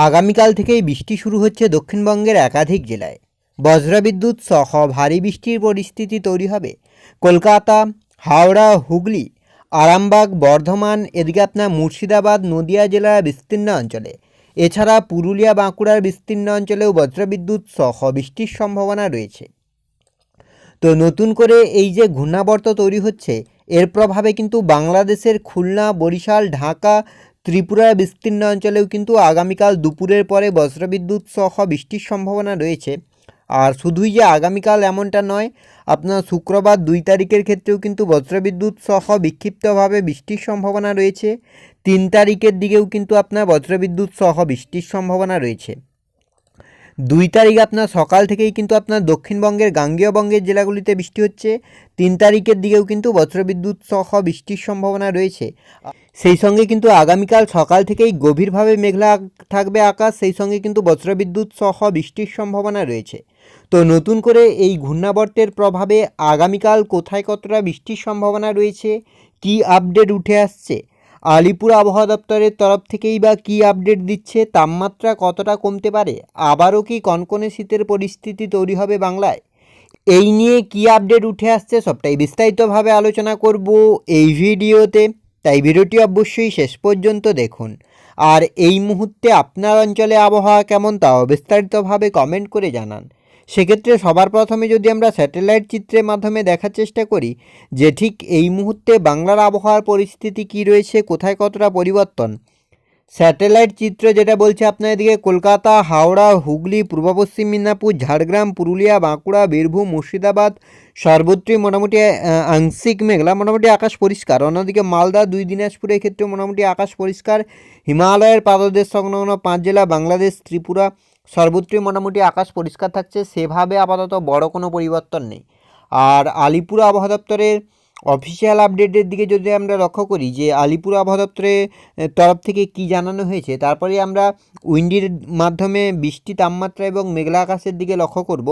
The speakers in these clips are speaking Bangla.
আগামীকাল থেকেই বৃষ্টি শুরু হচ্ছে দক্ষিণবঙ্গের একাধিক জেলায়। বজ্রবিদ্যুৎ সহ ভারী বৃষ্টির পরিস্থিতি তৈরি হবে কলকাতা, হাওড়া, হুগলি, আরামবাগ, বর্ধমান, এদিকে আপনার মুর্শিদাবাদ, নদিয়া জেলার বিস্তীর্ণ অঞ্চলে। এছাড়া পুরুলিয়া, বাঁকুড়ার বিস্তীর্ণ অঞ্চলেও বজ্রবিদ্যুৎ সহ বৃষ্টির সম্ভাবনা রয়েছে। তো নতুন করে এই যে ঘূর্ণাবর্ত তৈরি হচ্ছে, এর প্রভাবে কিন্তু বাংলাদেশের খুলনা, বরিশাল, ঢাকা, ত্রিপুরার বিস্তীর্ণ অঞ্চলেও কিন্তু আগামীকাল দুপুরের পরে বজ্রবিদ্যুৎ সহ বৃষ্টির সম্ভাবনা রয়েছে। আর শুধুই যে আগামীকাল এমনটা নয়, আপনার শুক্রবার 2 তারিখের ক্ষেত্রেও কিন্তু বজ্রবিদ্যুৎ সহ বিক্ষিপ্তভাবে বৃষ্টির সম্ভাবনা রয়েছে। 3 তারিখের দিকেও কিন্তু আপনার বজ্রবিদ্যুৎ সহ বৃষ্টির সম্ভাবনা রয়েছে। 2 তারিখ আপনার সকাল থেকেই কিন্তু আপনার দক্ষিণবঙ্গের গাঙ্গেয় বঙ্গের জেলাগুলিতে বৃষ্টি হচ্ছে। 3 তারিখের দিকেও কিন্তু বজ্রবিদ্যুৎ সহ বৃষ্টির সম্ভাবনা রয়েছে। সেই সঙ্গে কিন্তু আগামীকাল সকাল থেকেই গভীরভাবে মেঘলা থাকবে আকাশ, সেই সঙ্গে কিন্তু বজ্রবিদ্যুৎ সহ বৃষ্টির সম্ভাবনা রয়েছে। তো নতুন করে এই ঘূর্ণাবর্তের প্রভাবে আগামীকাল কোথায় কতটা বৃষ্টির সম্ভাবনা রয়েছে, কি আপডেট উঠে আসছে, আলিপুর আবহাওয়া দপ্তরের তরফ থেকেই বা কী আপডেট দিচ্ছে, তাপমাত্রা কতটা কমতে পারে, আবারও কি কনকনে শীতের পরিস্থিতি তৈরি হবে বাংলায়, এই নিয়ে কী আপডেট উঠে আসছে সবটাই বিস্তারিতভাবে আলোচনা করব এই ভিডিওতে। তাই ভিডিওটি অবশ্যই শেষ পর্যন্ত দেখুন। আর এই মুহূর্তে আপনার অঞ্চলে আবহাওয়া কেমন তাও বিস্তারিতভাবে কমেন্ট করে জানান। সেক্ষেত্রে সবার প্রথমে যদি আমরা স্যাটেলাইট চিত্রের মাধ্যমে দেখার চেষ্টা করি যে ঠিক এই মুহূর্তে বাংলার আবহাওয়ার পরিস্থিতি কী রয়েছে, কোথায় কতটা পরিবর্তন। স্যাটেলাইট চিত্র যেটা বলছে আপনার এদিকে কলকাতা, হাওড়া, হুগলি, পূর্ব পশ্চিম মেদিনীপুর, ঝাড়গ্রাম, পুরুলিয়া, বাঁকুড়া, বীরভূম, মুর্শিদাবাদ সর্বত্রই মোটামুটি আংশিক মেঘলা, মোটামুটি আকাশ পরিষ্কার। অন্যদিকে মালদা, 2 দিনাজপুরের ক্ষেত্রে মোটামুটি আকাশ পরিষ্কার। হিমালয়ের পাদদেশ সংলগ্ন 5 জেলা বাংলাদেশ, ত্রিপুরা সর্বত্রই মোটামুটি আকাশ পরিষ্কার থাকছে। সেভাবে আপাতত বড় কোনো পরিবর্তন নেই। আর আলিপুর আবহাওয়া দপ্তরের অফিসিয়াল আপডেটের দিকে যদি আমরা লক্ষ্য করি যে আলিপুর আবহাওয়া দপ্তরের তরফ থেকে কি জানানো হয়েছে, তারপরে আমরা উইন্ডির মাধ্যমে বৃষ্টি, তাপমাত্রা এবং মেঘলা আকাশের দিকে লক্ষ্য করব।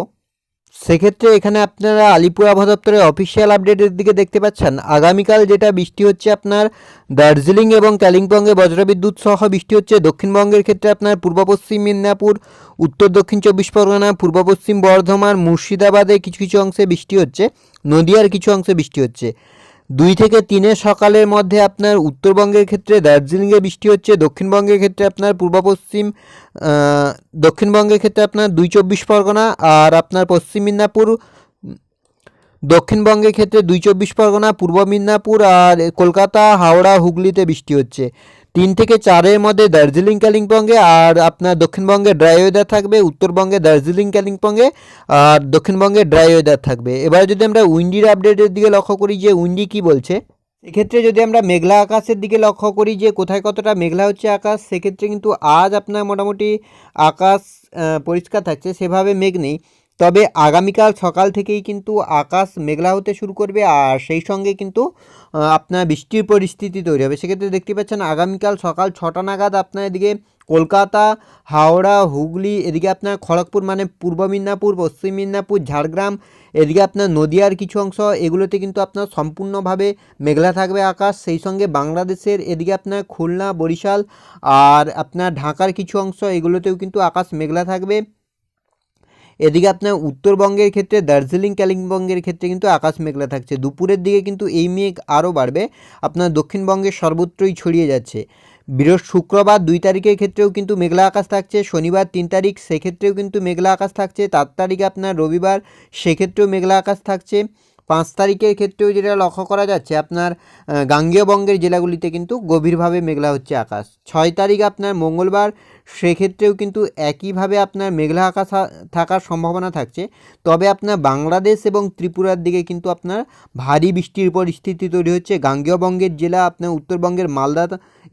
সেক্ষেত্রে এখানে আপনারা আলিপুর আবহাওয়া দপ্তরের অফিসিয়াল আপডেটের দিকে দেখতে পাচ্ছেন আগামীকাল যেটা বৃষ্টি হচ্ছে আপনার দার্জিলিং এবং কালিম্পংয়ে বজ্রবিদ্যুৎ সহ বৃষ্টি হচ্ছে। দক্ষিণবঙ্গের ক্ষেত্রে আপনার পূর্ব পশ্চিম মেদিনীপুর, উত্তর দক্ষিণ 24 পরগনা, পূর্ব পশ্চিম বর্ধমান, মুর্শিদাবাদে কিছু কিছু অংশে বৃষ্টি হচ্ছে, নদিয়ার কিছু অংশে বৃষ্টি হচ্ছে। 2 থেকে 3 সকালের মধ্যে আপনার উত্তরবঙ্গের ক্ষেত্রে দার্জিলিংয়ে বৃষ্টি হচ্ছে। দক্ষিণবঙ্গের ক্ষেত্রে আপনার দক্ষিণবঙ্গের ক্ষেত্রে আপনার 2-24 পরগনা, আর আপনার পশ্চিম মেদিনীপুর, দক্ষিণবঙ্গের ক্ষেত্রে 2-24 পরগনা, পূর্ব মেদিনীপুর আর কলকাতা, হাওড়া, হুগলিতে বৃষ্টি হচ্ছে। 3 থেকে 4 মধ্যে দার্জিলিং, কালিম্পংয়ে আর আপনার দক্ষিণবঙ্গে ড্রাই ওয়েদার থাকবে। উত্তরবঙ্গে দার্জিলিং, কালিম্পংয়ে আর দক্ষিণবঙ্গে ড্রাই ওয়েদার থাকবে। এবার যদি আমরা উইন্ডির আপডেটের দিকে লক্ষ্য করি যে উইন্ডি কী বলছে, এক্ষেত্রে যদি আমরা মেঘলা আকাশের দিকে লক্ষ্য করি যে কোথায় কতটা মেঘলা হচ্ছে আকাশ, সেক্ষেত্রে কিন্তু আজ আপনার মোটামুটি আকাশ পরিষ্কার থাকছে, সেভাবে মেঘ নেই। তবে আগামীকাল সকাল থেকেই কিন্তু আকাশ মেঘলা হতে শুরু করবে, আর সেই সঙ্গে কিন্তু আপনার বৃষ্টির পরিস্থিতি তৈরি হবে। সেক্ষেত্রে দেখতে পাচ্ছেন আগামীকাল সকাল 6টা নাগাদ আপনার এদিকে কলকাতা, হাওড়া, হুগলি, এদিকে আপনার খড়গপুর মানে পূর্ব মেদিনীপুর, পশ্চিম মেদিনীপুর, ঝাড়গ্রাম, এদিকে আপনার নদিয়ার কিছু অংশ, এগুলোতে কিন্তু আপনার সম্পূর্ণভাবে মেঘলা থাকবে আকাশ। সেই সঙ্গে বাংলাদেশের এদিকে আপনার খুলনা, বরিশাল আর আপনার ঢাকার কিছু অংশ, এগুলোতেও কিন্তু আকাশ মেঘলা থাকবে। এদিকে আপনার উত্তরবঙ্গের ক্ষেত্রে দার্জিলিং, কালিম্পংয়ের ক্ষেত্রে কিন্তু আকাশ মেঘলা থাকছে। দুপুরের দিকে কিন্তু এই মেঘ আরও বাড়বে, আপনার দক্ষিণবঙ্গের সর্বত্রই ছড়িয়ে যাচ্ছে। শুক্রবার 2 তারিখের ক্ষেত্রেও কিন্তু মেঘলা আকাশ থাকছে। শনিবার 3 তারিখ সেক্ষেত্রেও কিন্তু মেঘলা আকাশ থাকছে। 4 তারিখে আপনার রবিবার সেক্ষেত্রেও মেঘলা আকাশ থাকছে। 5 তারিখের ক্ষেত্রেও যেটা লক্ষ্য করা যাচ্ছে আপনার গাঙ্গেয় বঙ্গের জেলাগুলিতে কিন্তু গভীরভাবে মেঘলা হচ্ছে আকাশ। 6 তারিখ আপনার মঙ্গলবার, সেক্ষেত্রেও কিন্তু একইভাবে আপনার মেঘলা আকাশ থাকার সম্ভাবনা থাকছে। তবে আপনার বাংলাদেশ এবং ত্রিপুরার দিকে কিন্তু আপনার ভারী বৃষ্টির পরিস্থিতি তৈরি হচ্ছে। গাঙ্গেয় বঙ্গের জেলা আপনার উত্তরবঙ্গের মালদা,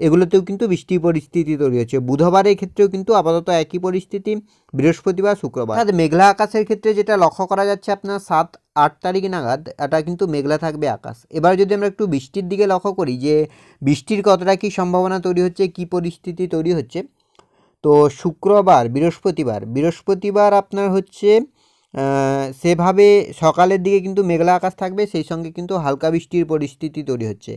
এগুলোতেও কিন্তু বৃষ্টির পরিস্থিতি তৈরি হচ্ছে। বুধবারের ক্ষেত্রেও কিন্তু আপাতত একই পরিস্থিতি, বৃহস্পতিবার, শুক্রবার। অর্থাৎ মেঘলা আকাশের ক্ষেত্রে যেটা লক্ষ্য করা যাচ্ছে আপনার 7-8 তারিখ নাগাদ এটা কিন্তু মেঘলা থাকবে আকাশ। এবার যদি আমরা একটু বৃষ্টির দিকে লক্ষ্য করি যে বৃষ্টির কতটা কী সম্ভাবনা তৈরি হচ্ছে, কী পরিস্থিতি তৈরি হচ্ছে, তো শুক্রবার, বৃহস্পতিবার আপনার হচ্ছে সেভাবে সকালের দিকে কিন্তু মেঘলা আকাশ থাকবে, সেই সঙ্গে কিন্তু হালকা বৃষ্টির পরিস্থিতি তৈরি হচ্ছে।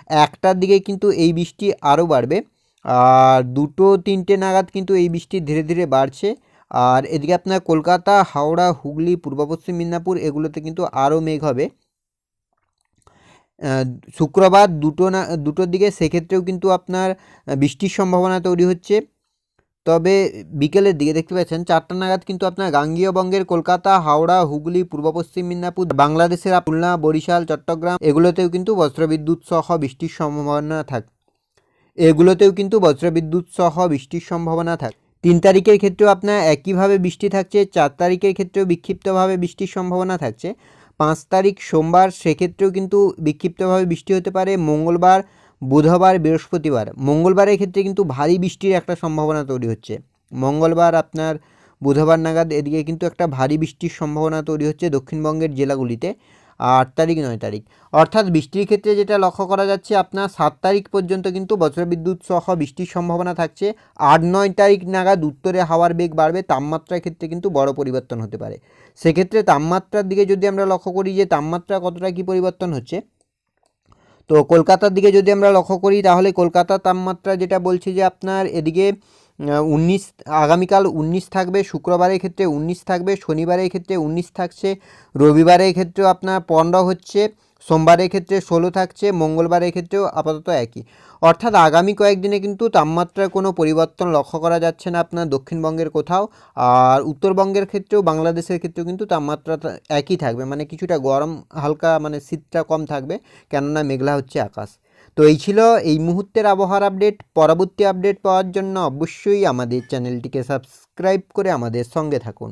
1টার দিকে কিন্তু এই বৃষ্টি আরও বাড়বে, আর 2-3টে নাগাদ কিন্তু এই বৃষ্টি ধীরে ধীরে বাড়ছে। আর এদিকে আপনার কলকাতা, হাওড়া, হুগলি, পূর্ব পশ্চিম মেদিনীপুর এগুলোতে কিন্তু আরও মেঘ হবে শুক্রবার 2টোর দিকে, সেক্ষেত্রেও কিন্তু আপনার বৃষ্টির সম্ভাবনা তৈরি হচ্ছে। তবে বিকেলের দিকে দেখতে পাচ্ছেন 4টা নাগাদ কিন্তু আপনার গাঙ্গেয় বঙ্গের কলকাতা, হাওড়া, হুগলি, পূর্ব পশ্চিম মেদিনীপুর, বাংলাদেশের খুলনা, বরিশাল, চট্টগ্রাম এগুলোতেও কিন্তু বজ্রবিদ্যুৎ সহ বৃষ্টির সম্ভাবনা থাকে। 3 তারিখের ক্ষেত্রেও আপনার একইভাবে বৃষ্টি থাকছে, 4 তারিখের ক্ষেত্রেও বিক্ষিপ্তভাবে বৃষ্টির সম্ভাবনা থাকছে, 5 তারিখ সোমবার সেক্ষেত্রেও কিন্তু বিক্ষিপ্তভাবে বৃষ্টি হতে পারে, মঙ্গলবার, বুধবার, বৃহস্পতিবার। মঙ্গলবারের ক্ষেত্রে কিন্তু ভারী বৃষ্টির একটা সম্ভাবনা তৈরি হচ্ছে। মঙ্গলবার আপনার বুধবার নাগাদ এদিকে কিন্তু একটা ভারী বৃষ্টির সম্ভাবনা তৈরি হচ্ছে দক্ষিণবঙ্গের জেলাগুলিতে। 8 তারিখ 9 তারিখ অর্থাৎ বৃষ্টির ক্ষেত্রে যেটা লক্ষ্য করা যাচ্ছে আপনার 7 তারিখ পর্যন্ত কিন্তু বজ্রবিদ্যুৎ সহ বৃষ্টির সম্ভাবনা থাকছে। 8-9 তারিখ নাগাদ উত্তরে হাওয়ার বেগ বাড়বে, তাপমাত্রার ক্ষেত্রে কিন্তু বড় পরিবর্তন হতে পারে। সেক্ষেত্রে তাপমাত্রার দিকে যদি আমরা লক্ষ্য করি যে তাপমাত্রা কতটা কী পরিবর্তন হচ্ছে, তো কলকাতার দিকে যদি আমরা লক্ষ্য করি তাহলে কলকাতার তাপমাত্রা যেটা বলছে যে আপনার এদিকে 19 আগামীকাল 19 থাকবে, শুক্রবারের ক্ষেত্রে 19 থাকবে, শনিবারের ক্ষেত্রে 19 থাকছে, রবিবারের ক্ষেত্রেও আপনার 15 হচ্ছে, সোমবারের ক্ষেত্রে 16 থাকছে, মঙ্গলবারের ক্ষেত্রেও আপাতত একই। অর্থাৎ আগামী কয়েকদিনে কিন্তু তাপমাত্রার কোনো পরিবর্তন লক্ষ্য করা যাচ্ছে না আপনার দক্ষিণবঙ্গের কোথাও। আর উত্তরবঙ্গের ক্ষেত্রেও বাংলাদেশের ক্ষেত্রেও কিন্তু তাপমাত্রা একই থাকবে, মানে কিছুটা গরম হালকা মানে শীতটা কম থাকবে, কেননা মেঘলা হচ্ছে আকাশ। তো এই ছিল এই মুহূর্তের আবহাওয়ার আপডেট। পরবর্তী আপডেট পাওয়ার জন্য অবশ্যই আমাদের চ্যানেলটিকে সাবস্ক্রাইব করে আমাদের সঙ্গে থাকুন।